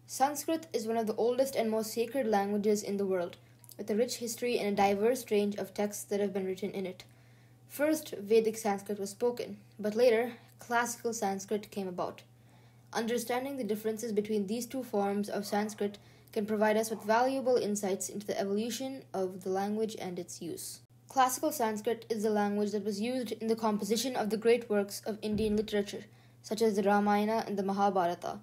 Sanskrit is one of the oldest and most sacred languages in the world, with a rich history and a diverse range of texts that have been written in it. First, Vedic Sanskrit was spoken, but later, Classical Sanskrit came about. Understanding the differences between these two forms of Sanskrit can provide us with valuable insights into the evolution of the language and its use. Classical Sanskrit is the language that was used in the composition of the great works of Indian literature, such as the Ramayana and the Mahabharata.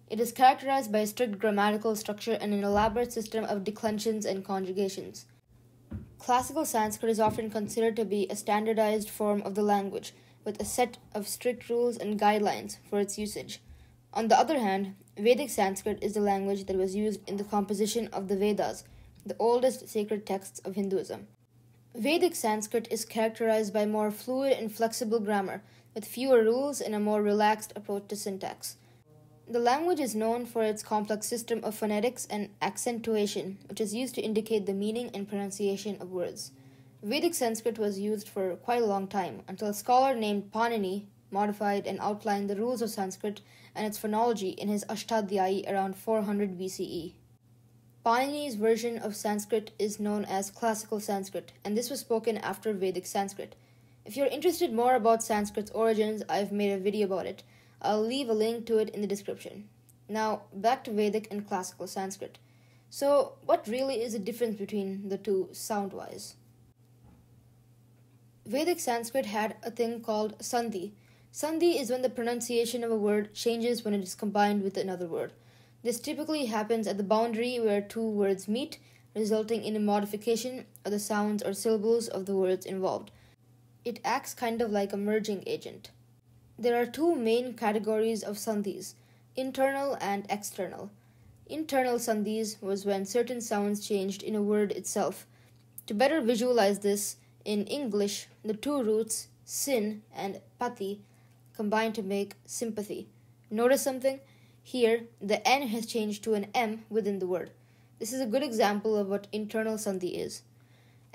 It is characterized by a strict grammatical structure and an elaborate system of declensions and conjugations. Classical Sanskrit is often considered to be a standardized form of the language, with a set of strict rules and guidelines for its usage. On the other hand, Vedic Sanskrit is the language that was used in the composition of the Vedas, the oldest sacred texts of Hinduism. Vedic Sanskrit is characterized by more fluid and flexible grammar, with fewer rules and a more relaxed approach to syntax. The language is known for its complex system of phonetics and accentuation, which is used to indicate the meaning and pronunciation of words. Vedic Sanskrit was used for quite a long time, until a scholar named Panini modified and outlined the rules of Sanskrit and its phonology in his Ashtadhyayi around 400 BCE. Panini's version of Sanskrit is known as Classical Sanskrit, and this was spoken after Vedic Sanskrit. If you're interested more about Sanskrit's origins, I've made a video about it. I'll leave a link to it in the description. Now, back to Vedic and Classical Sanskrit. So, what really is the difference between the two sound-wise? Vedic Sanskrit had a thing called Sandhi. Sandhi is when the pronunciation of a word changes when it is combined with another word. This typically happens at the boundary where two words meet, resulting in a modification of the sounds or syllables of the words involved. It acts kind of like a merging agent. There are two main categories of sandhis, internal and external. Internal sandhis was when certain sounds changed in a word itself. To better visualize this, in English, the two roots, sin and pati, combine to make sympathy. Notice something? Here, the N has changed to an M within the word. This is a good example of what internal sandhi is.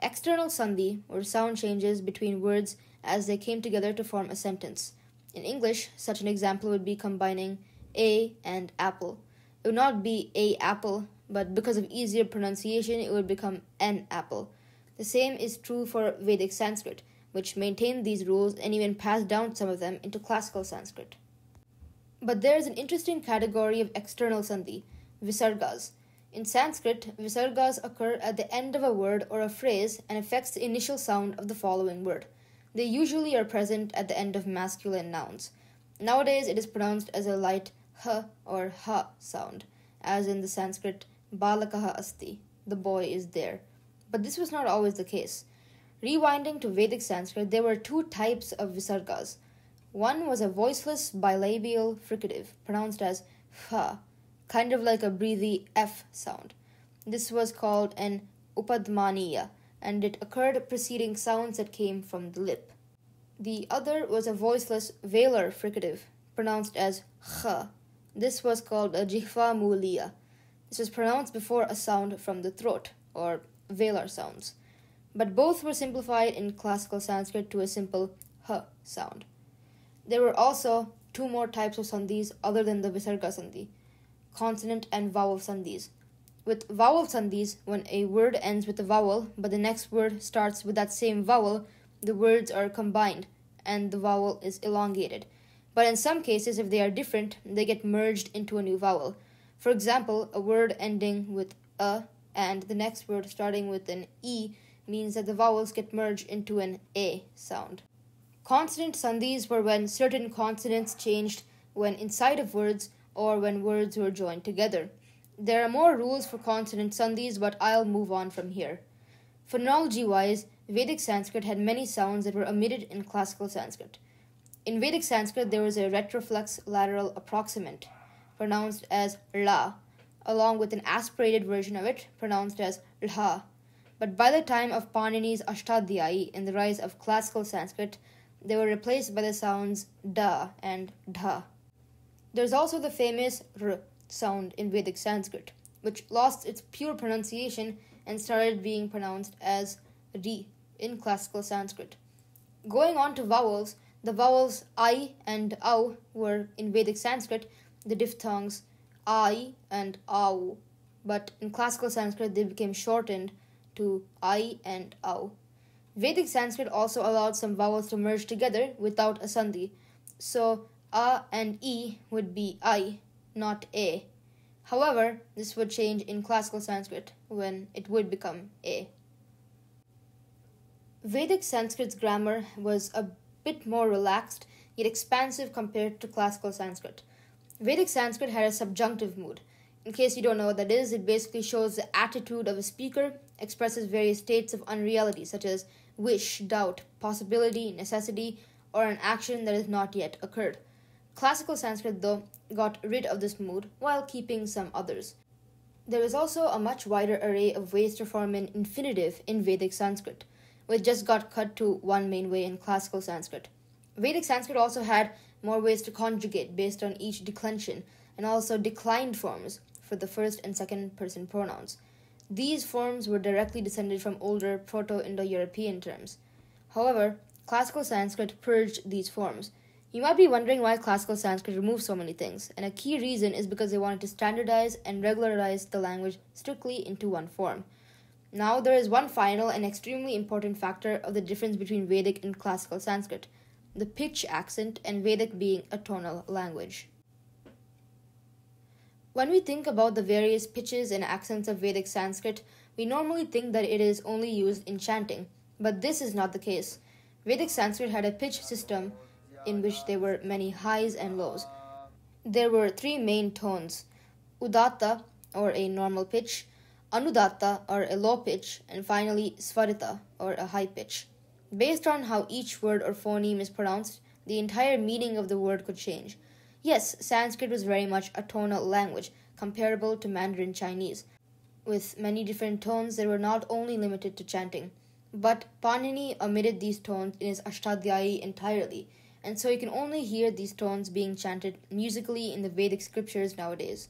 External sandhi were sound changes between words as they came together to form a sentence. In English, such an example would be combining a and apple. It would not be a apple, but because of easier pronunciation, it would become an apple. The same is true for Vedic Sanskrit, which maintained these rules and even passed down some of them into Classical Sanskrit. But there is an interesting category of external sandhi, Visargas. In Sanskrit, Visargas occur at the end of a word or a phrase and affects the initial sound of the following word. They usually are present at the end of masculine nouns. Nowadays, it is pronounced as a light h or ha sound, as in the Sanskrit balakaha asti, the boy is there. But this was not always the case. Rewinding to Vedic Sanskrit, there were two types of visargas. One was a voiceless bilabial fricative, pronounced as ha, kind of like a breathy F sound. This was called an upadmaniya, and it occurred preceding sounds that came from the lip. The other was a voiceless velar fricative, pronounced as kha. This was called a jihva muliya. This was pronounced before a sound from the throat, or velar sounds. But both were simplified in Classical Sanskrit to a simple h sound. There were also two more types of sandhis other than the Visarga sandhi, consonant and vowel sandhis. With vowel sandhis, when a word ends with a vowel, but the next word starts with that same vowel, the words are combined, and the vowel is elongated. But in some cases, if they are different, they get merged into a new vowel. For example, a word ending with a and the next word starting with an e means that the vowels get merged into an a sound. Consonant sandhis were when certain consonants changed when inside of words or when words were joined together. There are more rules for consonant sandhis, but I'll move on from here. Phonology-wise, Vedic Sanskrit had many sounds that were omitted in Classical Sanskrit. In Vedic Sanskrit, there was a retroflex lateral approximant, pronounced as la, along with an aspirated version of it, pronounced as lha. But by the time of Panini's Ashtadhyayi and the rise of Classical Sanskrit, they were replaced by the sounds da and dha. There's also the famous r sound in Vedic Sanskrit, which lost its pure pronunciation and started being pronounced as ri in Classical Sanskrit. Going on to vowels, the vowels I and au were in Vedic Sanskrit the diphthongs I and au, but in classical Sanskrit they became shortened to I and au. Vedic Sanskrit also allowed some vowels to merge together without a sandhi, so a and e would be I, not a. However, this would change in classical Sanskrit when it would become a. Vedic Sanskrit's grammar was a bit more relaxed yet expansive compared to classical Sanskrit. Vedic Sanskrit had a subjunctive mood. In case you don't know what that is, it basically shows the attitude of a speaker, expresses various states of unreality such as wish, doubt, possibility, necessity, or an action that has not yet occurred. Classical Sanskrit, though, got rid of this mood while keeping some others. There is also a much wider array of ways to form an infinitive in Vedic Sanskrit, which just got cut to one main way in classical Sanskrit. Vedic Sanskrit also had more ways to conjugate based on each declension, and also declined forms for the first and second person pronouns. These forms were directly descended from older Proto-Indo-European terms. However, classical Sanskrit purged these forms. You might be wondering why classical Sanskrit removed so many things, and a key reason is because they wanted to standardize and regularize the language strictly into one form. Now, there is one final and extremely important factor of the difference between Vedic and classical Sanskrit: the pitch accent, and Vedic being a tonal language. When we think about the various pitches and accents of Vedic Sanskrit, we normally think that it is only used in chanting, but this is not the case. Vedic Sanskrit had a pitch system in which there were many highs and lows. There were three main tones: udatta, or a normal pitch, anudatta, or a low pitch, and finally svarita, or a high pitch. Based on how each word or phoneme is pronounced, the entire meaning of the word could change. Yes, Sanskrit was very much a tonal language, comparable to Mandarin Chinese, with many different tones that were not only limited to chanting. But Panini omitted these tones in his Ashtadhyayi entirely, and so you can only hear these tones being chanted musically in the Vedic scriptures nowadays.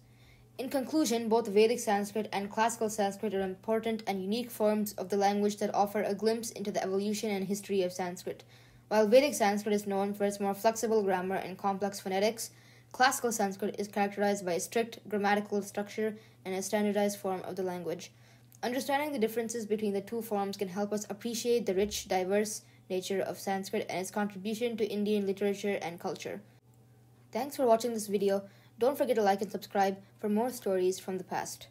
In conclusion, both Vedic Sanskrit and classical Sanskrit are important and unique forms of the language that offer a glimpse into the evolution and history of Sanskrit. While Vedic Sanskrit is known for its more flexible grammar and complex phonetics, classical Sanskrit is characterized by a strict grammatical structure and a standardized form of the language. Understanding the differences between the two forms can help us appreciate the rich, diverse nature of Sanskrit and its contribution to Indian literature and culture. Thanks for watching this video. Don't forget to like and subscribe for more stories from the past.